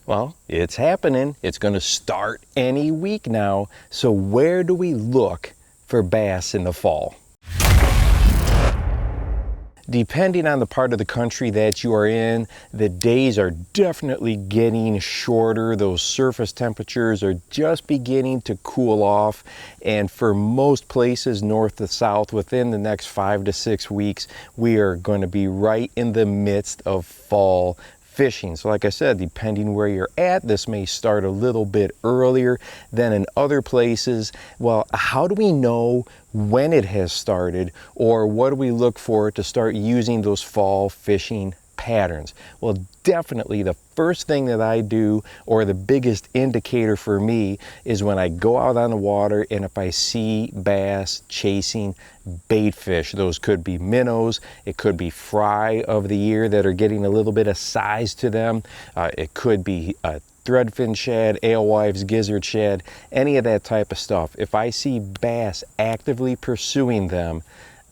Well, it's happening. It's going to start any week now. So where do we look for bass in the fall? Depending on the part of the country that you are in, the days are definitely getting shorter. Those surface temperatures are just beginning to cool off. And for most places north to south, within the next 5 to 6 weeks, we are going to be right in the midst of fall fishing. So like I said, depending where you're at, this may start a little bit earlier than in other places. Well, how do we know when it has started, or what do we look for to start using those fall fishing patterns? Well, definitely the first thing that I do, or the biggest indicator for me, is when I go out on the water and if I see bass chasing bait fish. Those could be minnows, it could be fry of the year that are getting a little bit of size to them, it could be threadfin shad, alewives, gizzard shad, any of that type of stuff. If I see bass actively pursuing them,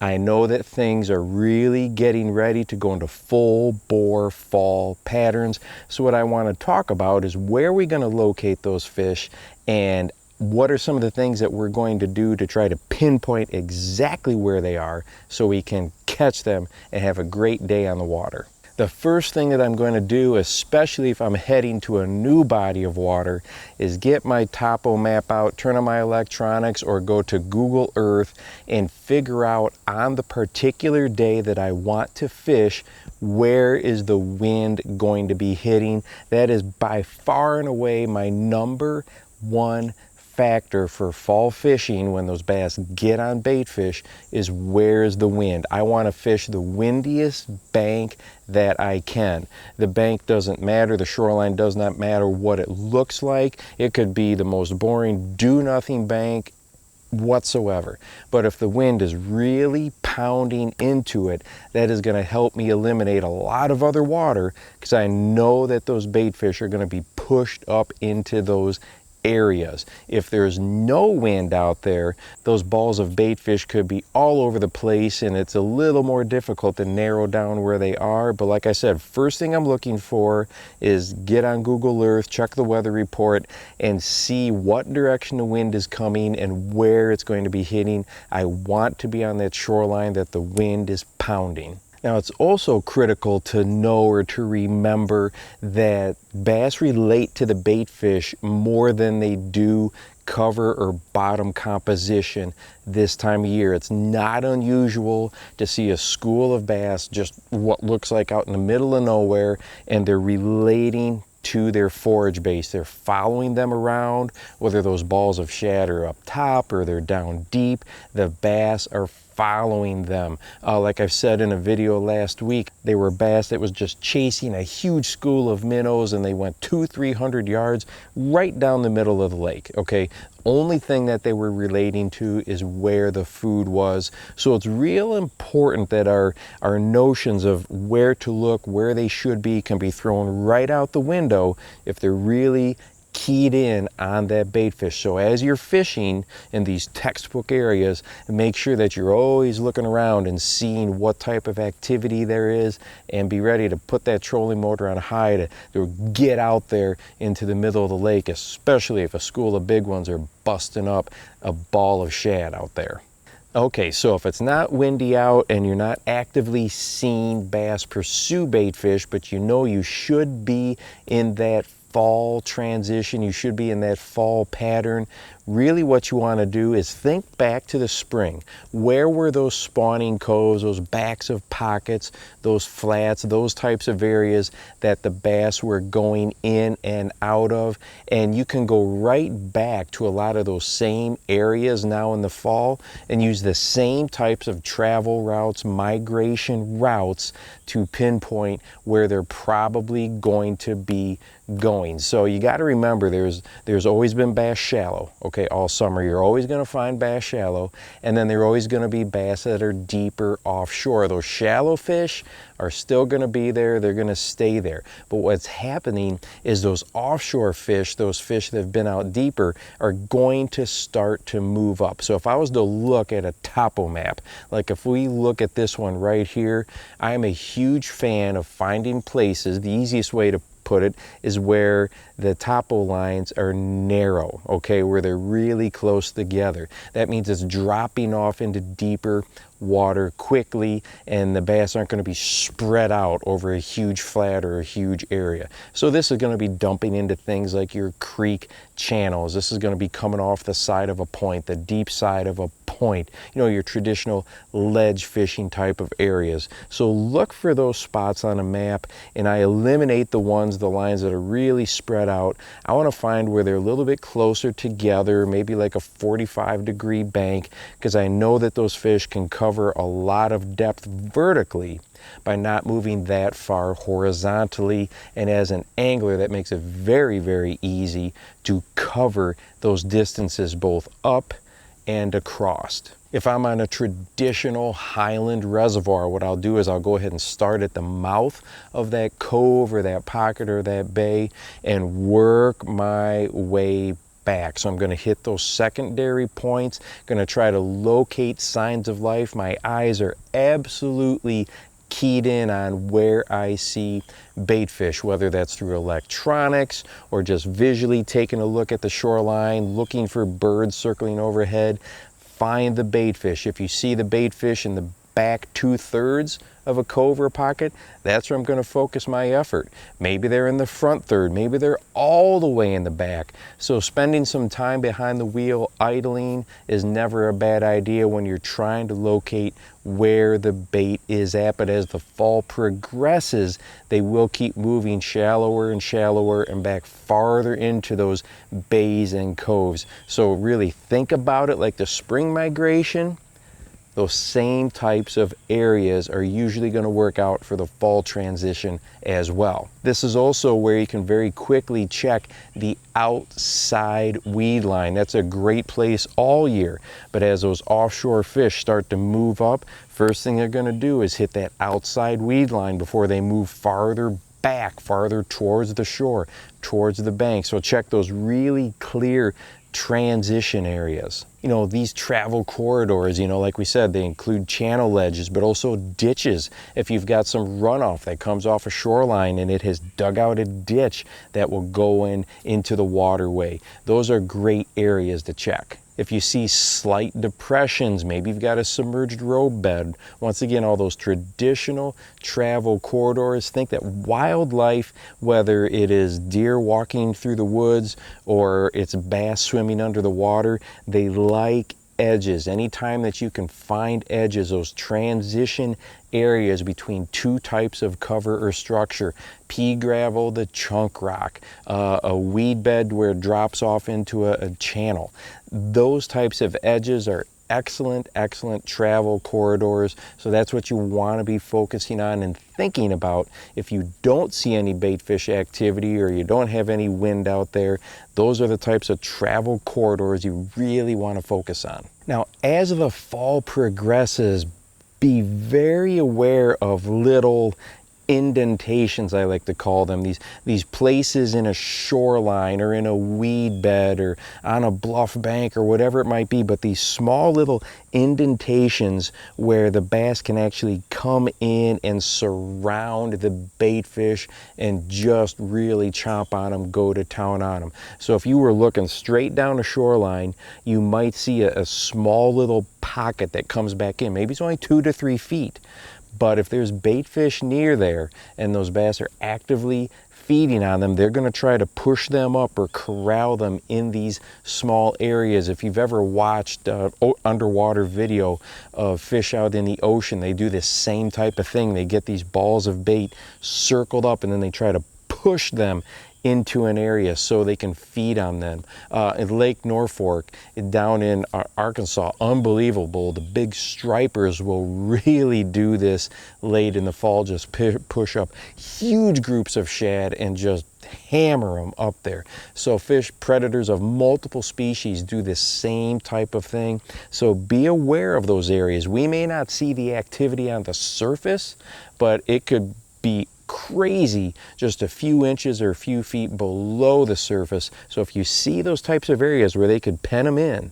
I know that things are really getting ready to go into full bore fall patterns. So what I want to talk about is where we're going to locate those fish, and what are some of the things that we're going to do to try to pinpoint exactly where they are so we can catch them and have a great day on the water. The first thing that I'm going to do, especially if I'm heading to a new body of water, is get my topo map out, turn on my electronics, or go to Google Earth and figure out on the particular day that I want to fish, where is the wind going to be hitting. That is by far and away my number one factor for fall fishing when those bass get on bait fish, is where's the wind. I want to fish the windiest bank that I can. The bank doesn't matter, the shoreline does not matter what it looks like. It could be the most boring do-nothing bank whatsoever. But if the wind is really pounding into it, that is going to help me eliminate a lot of other water, because I know that those bait fish are going to be pushed up into those areas. If there's no wind out there, those balls of bait fish could be all over the place, and it's a little more difficult to narrow down where they are. But like I said, first thing I'm looking for is get on Google Earth, check the weather report, and see what direction the wind is coming and where it's going to be hitting. I want to be on that shoreline that the wind is pounding. Now, it's also critical to know or to remember that bass relate to the bait fish more than they do cover or bottom composition this time of year. It's not unusual to see a school of bass just what looks like out in the middle of nowhere, and they're relating to their forage base. They're following them around, whether those balls of shad are up top or they're down deep. The bass are following them. Like I've said in a video last week, they were bass that was just chasing a huge school of minnows, and they went 200-300 yards right down the middle of the lake. Okay, only thing that they were relating to is where the food was. So it's real important that our notions of where to look, where they should be, can be thrown right out the window if they're really keyed in on that bait fish. So as you're fishing in these textbook areas, make sure that you're always looking around and seeing what type of activity there is, and be ready to put that trolling motor on high to get out there into the middle of the lake, especially if a school of big ones are busting up a ball of shad out there. Okay, so if it's not windy out and you're not actively seeing bass pursue bait fish, but you know you should be in that fall transition, you should be in that fall pattern, really what you want to do is think back to the spring. Where were those spawning coves, those backs of pockets, those flats, those types of areas that the bass were going in and out of? And you can go right back to a lot of those same areas now in the fall and use the same types of travel routes, migration routes, to pinpoint where they're probably going to be going. So you got to remember, there's always been bass shallow. Okay, all summer you're always going to find bass shallow, and then there are always going to be bass that are deeper offshore. Those shallow fish are still going to be there, they're going to stay there. But what's happening is those offshore fish, those fish that have been out deeper, are going to start to move up. So if I was to look at a topo map, like if we look at this one right here, I'm a huge fan of finding places. The easiest way to put it, is where the topo lines are narrow, okay, where they're really close together. That means it's dropping off into deeper water quickly, and the bass aren't going to be spread out over a huge flat or a huge area. So this is going to be dumping into things like your creek channels. This is going to be coming off the side of a point, the deep side of a point, you know, your traditional ledge fishing type of areas. So look for those spots on a map, and I eliminate the lines that are really spread out. I want to find where they're a little bit closer together, maybe like a 45-degree bank, because I know that those fish can cover a lot of depth vertically by not moving that far horizontally. And as an angler, that makes it very, very easy to cover those distances both up and across. If I'm on a traditional highland reservoir, what I'll do is I'll go ahead and start at the mouth of that cove or that pocket or that bay and work my way back. So I'm going to hit those secondary points, going to try to locate signs of life. My eyes are absolutely keyed in on where I see bait fish, whether that's through electronics or just visually taking a look at the shoreline, looking for birds circling overhead. Find the bait fish. If you see the bait fish in the back 2/3 of a cove or a pocket, that's where I'm going to focus my effort. Maybe they're in the front third, maybe they're all the way in the back. So spending some time behind the wheel idling is never a bad idea when you're trying to locate where the bait is at. But as the fall progresses, they will keep moving shallower and shallower and back farther into those bays and coves. So really think about it like the spring migration. Those same types of areas are usually going to work out for the fall transition as well. This is also where you can very quickly check the outside weed line. That's a great place all year, but as those offshore fish start to move up, first thing they're going to do is hit that outside weed line before they move farther back, farther towards the shore, towards the bank. So check those really clear transition areas. You know, these travel corridors, you know, like we said, they include channel ledges, but also ditches. If you've got some runoff that comes off a shoreline and it has dug out a ditch that will go into the waterway, those are great areas to check. If you see slight depressions, maybe you've got a submerged road bed. Once again, all those traditional travel corridors. Think that wildlife, whether it is deer walking through the woods or it's bass swimming under the water, they like edges. Anytime that you can find edges, those transition areas between two types of cover or structure, pea gravel, the chunk rock, a weed bed where it drops off into a channel. Those types of edges are excellent travel corridors. So that's what you want to be focusing on and thinking about. If you don't see any bait fish activity or you don't have any wind out there, those are the types of travel corridors you really want to focus on. Now, as the fall progresses, be very aware of little indentations, I like to call them, these places in a shoreline or in a weed bed or on a bluff bank or whatever it might be, but these small little indentations where the bass can actually come in and surround the bait fish and just really chomp on them, go to town on them. So if you were looking straight down a shoreline, you might see a small little pocket that comes back in. Maybe it's only 2 to 3 feet. But if there's bait fish near there and those bass are actively feeding on them, they're going to try to push them up or corral them in these small areas. If you've ever watched underwater video of fish out in the ocean, they do this same type of thing. They get these balls of bait circled up and then they try to push them into an area so they can feed on them. In Lake Norfolk, down in Arkansas, unbelievable. The big stripers will really do this late in the fall, just push up huge groups of shad and just hammer them up there. So fish predators of multiple species do this same type of thing. So be aware of those areas. We may not see the activity on the surface, but it could be crazy just a few inches or a few feet below the surface. So if you see those types of areas where they could pen them in,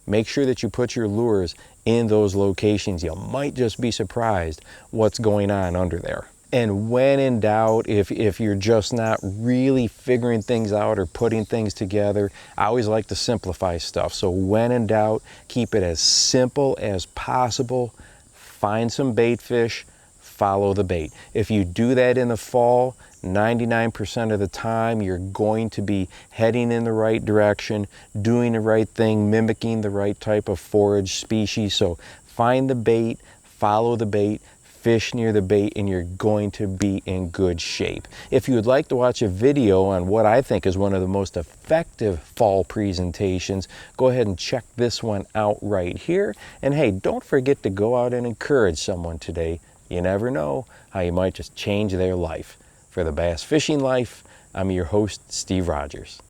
make sure that you put your lures in those locations. You might just be surprised what's going on under there. And when in doubt, if you're just not really figuring things out or putting things together, I always like to simplify stuff. So when in doubt, keep it as simple as possible. Find some bait fish, follow the bait. If you do that in the fall, 99% of the time, you're going to be heading in the right direction, doing the right thing, mimicking the right type of forage species. So find the bait, follow the bait, fish near the bait, and you're going to be in good shape. If you would like to watch a video on what I think is one of the most effective fall presentations, go ahead and check this one out right here. And hey, don't forget to go out and encourage someone today. You never know how you might just change their life. For the Bass Fishing Life, I'm your host, Steve Rogers.